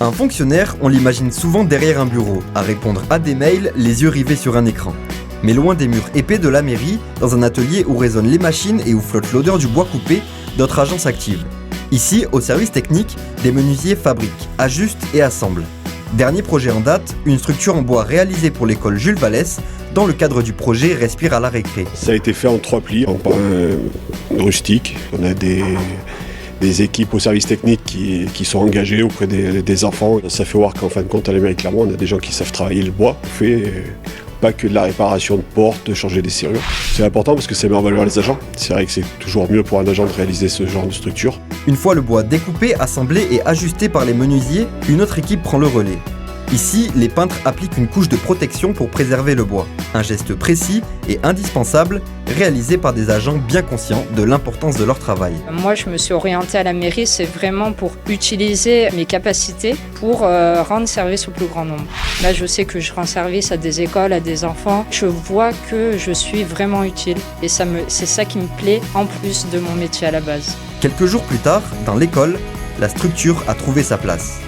Un fonctionnaire, on l'imagine souvent derrière un bureau, à répondre à des mails, les yeux rivés sur un écran. Mais loin des murs épais de la mairie, dans un atelier où résonnent les machines et où flotte l'odeur du bois coupé, d'autres agents s'activent. Ici, au service technique, des menuisiers fabriquent, ajustent et assemblent. Dernier projet en date, une structure en bois réalisée pour l'école Jules Vallès, dans le cadre du projet Respire à la récré. Ça a été fait en 3 plis, en pain rustique. On a des équipes au service technique qui sont engagées auprès des enfants. Ça fait voir qu'en fin de compte, à la mairie Clermont, on a des gens qui savent travailler le bois. On fait pas que de la réparation de portes, de changer des serrures. C'est important parce que ça met en valeur les agents. C'est vrai que c'est toujours mieux pour un agent de réaliser ce genre de structure. Une fois le bois découpé, assemblé et ajusté par les menuisiers, une autre équipe prend le relais. Ici, les peintres appliquent une couche de protection pour préserver le bois. Un geste précis et indispensable, réalisé par des agents bien conscients de l'importance de leur travail. Moi, je me suis orientée à la mairie, c'est vraiment pour utiliser mes capacités pour rendre service au plus grand nombre. Là, je sais que je rends service à des écoles, à des enfants. Je vois que je suis vraiment utile et c'est ça qui me plaît en plus de mon métier à la base. Quelques jours plus tard, dans l'école, la structure a trouvé sa place.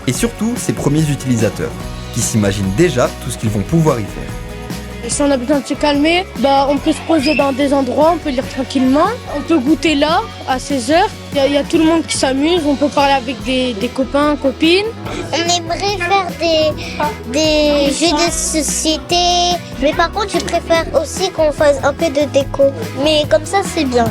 Et surtout ses premiers utilisateurs, qui s'imaginent déjà tout ce qu'ils vont pouvoir y faire. Si on a besoin de se calmer, on peut se poser dans des endroits, on peut lire tranquillement, on peut goûter là, à 16h. Il y a tout le monde qui s'amuse, on peut parler avec des copains, copines. On aimerait faire des jeux de société, mais par contre je préfère aussi qu'on fasse un peu de déco. Mais comme ça c'est bien.